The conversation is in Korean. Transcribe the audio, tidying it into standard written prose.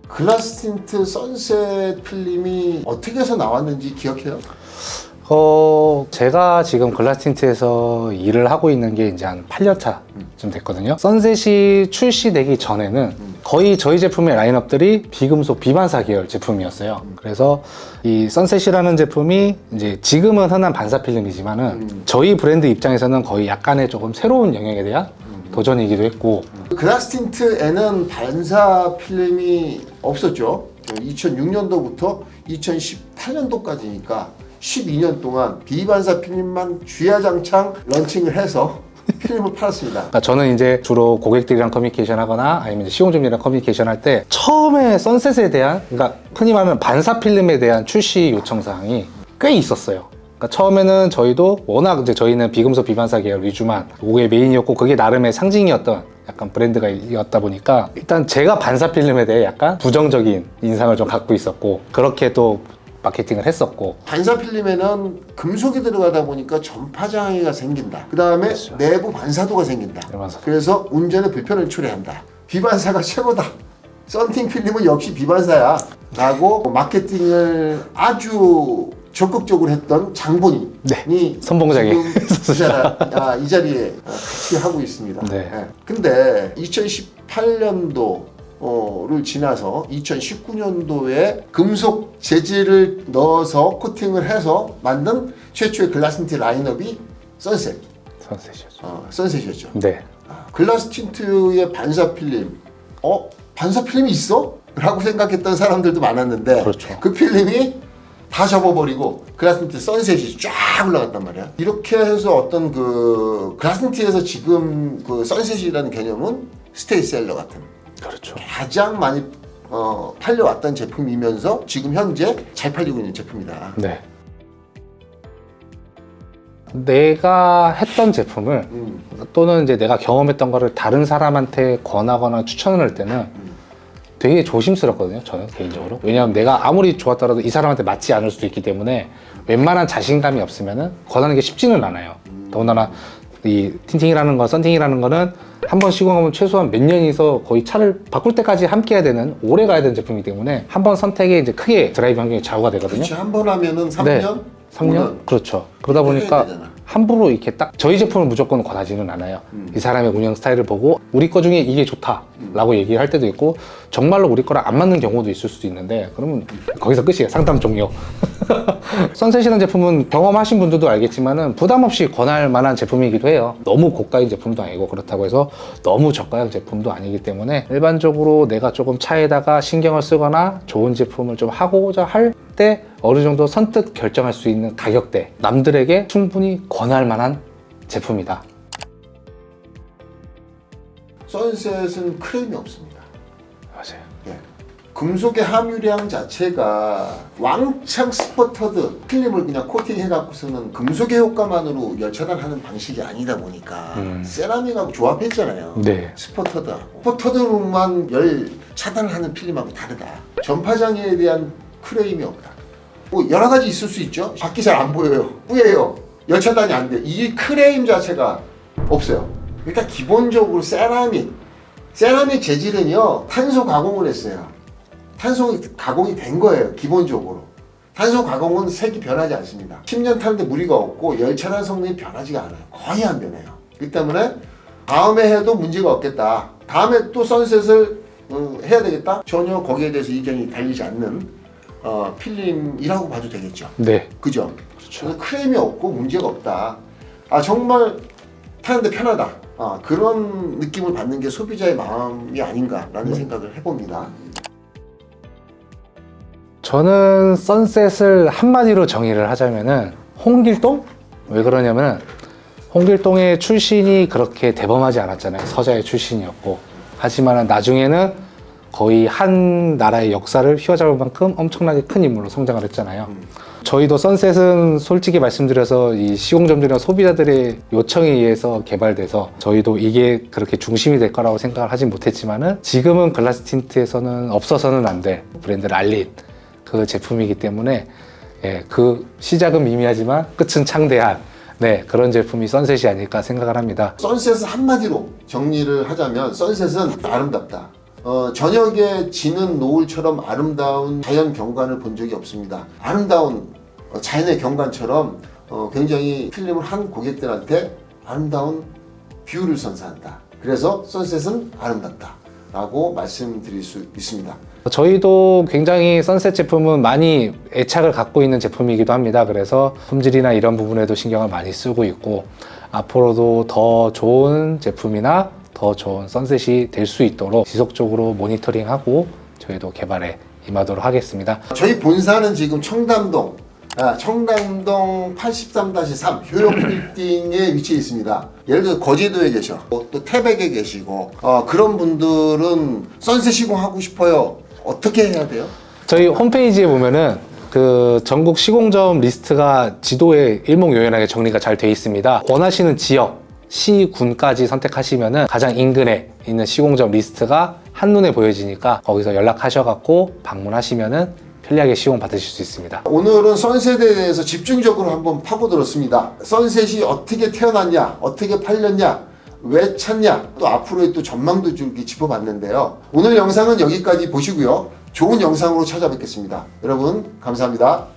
글라스 틴트 선셋 필름이 어떻게 해서 나왔는지 기억해요? 제가 지금 글라스 틴트에서 일을 하고 있는 게 이제 한 8년차쯤 됐거든요. 선셋이 출시되기 전에는 거의 저희 제품의 라인업들이 비금속 비반사 계열 제품이었어요. 그래서 이 선셋이라는 제품이 이제 지금은 흔한 반사 필름이지만은 저희 브랜드 입장에서는 거의 약간의 조금 새로운 영역에 대한 도전이기도 했고, 글라스 틴트에는 반사 필름이 없었죠. 2006년도부터 2018년도까지니까 12년 동안 비반사 필름만 주야장창 런칭을 해서 필름을 팔았습니다. 그러니까 저는 이제 주로 고객들이랑 커뮤니케이션 하거나 아니면 시공점이랑 커뮤니케이션 할 때 처음에 선셋에 대한, 그러니까 흔히 말하면 반사 필름에 대한 출시 요청 사항이 꽤 있었어요. 그러니까 처음에는 저희도 워낙 이제 저희는 비금속 비반사 계열 위주만 그게 메인이었고, 그게 나름의 상징이었던 약간 브랜드가였다 보니까 일단 제가 반사 필름에 대해 약간 부정적인 인상을 좀 갖고 있었고, 그렇게 또 마케팅을 했었고. 반사 필름에는 금속이 들어가다 보니까 전파장애가 생긴다. 그 다음에 그렇죠. 내부 반사도가 생긴다. 맞아. 그래서 운전에 불편을 초래한다. 비반사가 최고다. 썬팅 필름은 역시 비반사야. 라고 마케팅을 아주 적극적으로 했던 장본인이 네, 선봉장에 이 자리에 같이 하고 있습니다. 네. 네. 근데 2018년도를 지나서 2019년도에 금속 재질을 넣어서 코팅을 해서 만든 최초의 글라스 틴트 라인업이 선셋. 선셋이었죠. 선셋이었죠. 네. 글라스 틴트의 반사 필름, 반사 필름이 있어? 라고 생각했던 사람들도 많았는데, 그렇죠. 그 필름이 다 접어버리고 글라스 틴트 선셋이 쫙 올라갔단 말이야. 이렇게 해서 어떤 그 글라스 틴트에서 지금 그 선셋이라는 개념은 스테디셀러 같은, 그렇죠. 가장 많이 팔려왔던 제품이면서 지금 현재 잘 팔리고 있는 제품이다. 네. 내가 했던 제품을 또는 이제 내가 경험했던 거를 다른 사람한테 권하거나 추천을 할 때는 되게 조심스럽거든요, 저는 개인적으로. 왜냐하면 내가 아무리 좋았더라도 이 사람한테 맞지 않을 수도 있기 때문에 웬만한 자신감이 없으면은 권하는 게 쉽지는 않아요. 더군다나 이 틴팅이라는 거, 썬팅이라는 거는 한 번 시공하면 최소한 몇 년이서 거의 차를 바꿀 때까지 함께 해야 되는, 오래 가야 되는 제품이기 때문에 한 번 선택에 이제 크게 드라이브 환경에 좌우가 되거든요. 그렇지, 한 번 하면은 3년? 네, 3년? 그렇죠. 그러다 보니까 함부로 이렇게 딱 저희 제품을 무조건 권하지는 않아요. 이 사람의 운영 스타일을 보고 우리 거 중에 이게 좋다라고 얘기를 할 때도 있고, 정말로 우리 거랑 안 맞는 경우도 있을 수도 있는데 그러면 거기서 끝이에요. 상담 종료. 선셋이라는 제품은 경험하신 분들도 알겠지만은 부담 없이 권할 만한 제품이기도 해요. 너무 고가인 제품도 아니고, 그렇다고 해서 너무 저가형 제품도 아니기 때문에 일반적으로 내가 조금 차에다가 신경을 쓰거나 좋은 제품을 좀 하고자 할 때 어느 정도 선뜻 결정할 수 있는 가격대, 남들에게 충분히 권할 만한 제품이다. 선셋은 크레임이 없습니다. 맞아요. 예. 금속의 함유량 자체가 왕창 스퍼터드 필름을 그냥 코팅해갖고서는 금속의 효과만으로 열차단하는 방식이 아니다 보니까 세라믹하고 조합했잖아요. 네. 스퍼터드하고. 스퍼터드로만 열 차단하는 필름하고 다르다. 전파장애에 대한 크레임이 없다. 뭐 여러 가지 있을 수 있죠. 밖이 잘 안 보여요. 뿌예요. 열 차단이 안 돼요. 이 크레임 자체가 없어요. 일단 기본적으로 세라믹 재질은요, 탄소 가공을 했어요. 탄소 가공이 된 거예요, 기본적으로. 탄소 가공은 색이 변하지 않습니다. 10년 타는데 무리가 없고 열차단 성능이 변하지가 않아요. 거의 안 변해요. 그렇기 때문에 다음에 해도 문제가 없겠다. 다음에 또 선셋을 해야 되겠다. 전혀 거기에 대해서 의견이 달리지 않는 필름이라고 봐도 되겠죠. 네. 그죠? 그래서 크레임이 없고 문제가 없다. 정말 타는데 편하다. 그런 느낌을 받는 게 소비자의 마음이 아닌가라는 생각을 해봅니다. 저는 선셋을 한마디로 정의를 하자면은 홍길동? 왜 그러냐면은 홍길동의 출신이 그렇게 대범하지 않았잖아요. 서자의 출신이었고. 하지만 나중에는 거의 한 나라의 역사를 휘어잡을 만큼 엄청나게 큰 인물로 성장을 했잖아요. 저희도 선셋은 솔직히 말씀드려서 이 시공점들이나 소비자들의 요청에 의해서 개발돼서 저희도 이게 그렇게 중심이 될 거라고 생각을 하진 못했지만은 지금은 글라스 틴트에서는 없어서는 안 될 브랜드를 알린 그 제품이기 때문에, 예, 그 시작은 미미하지만 끝은 창대한, 네, 그런 제품이 선셋이 아닐까 생각을 합니다. 선셋은 한마디로 정리를 하자면 선셋은 아름답다. 저녁에 지는 노을처럼 아름다운 자연 경관을 본 적이 없습니다. 아름다운 자연의 경관처럼 굉장히 필름을 한 고객들한테 아름다운 뷰를 선사한다. 그래서 선셋은 아름답다 라고 말씀드릴 수 있습니다. 저희도 굉장히 선셋 제품은 많이 애착을 갖고 있는 제품이기도 합니다. 그래서 품질이나 이런 부분에도 신경을 많이 쓰고 있고, 앞으로도 더 좋은 제품이나 더 좋은 선셋이 될 수 있도록 지속적으로 모니터링하고 저희도 개발에 임하도록 하겠습니다. 저희 본사는 지금 청담동 83-3 효용 빌딩에 위치해 있습니다. 예를 들어 거제도에 계셔, 또 태백에 계시고 그런 분들은 선셋 시공하고 싶어요. 어떻게 해야 돼요? 저희 홈페이지에 보면은 그 전국 시공점 리스트가 지도에 일목요연하게 정리가 잘 되어 있습니다. 원하시는 지역, 시, 군까지 선택하시면은 가장 인근에 있는 시공점 리스트가 한눈에 보여지니까 거기서 연락하셔갖고 방문하시면은 편리하게 시공 받으실 수 있습니다. 오늘은 선셋에 대해서 집중적으로 한번 파고들었습니다. 선셋이 어떻게 태어났냐, 어떻게 팔렸냐, 왜 찾냐, 또 앞으로의 또 전망도 좀 이렇게 짚어봤는데요. 오늘 영상은 여기까지 보시고요. 좋은 영상으로 찾아뵙겠습니다. 여러분 감사합니다.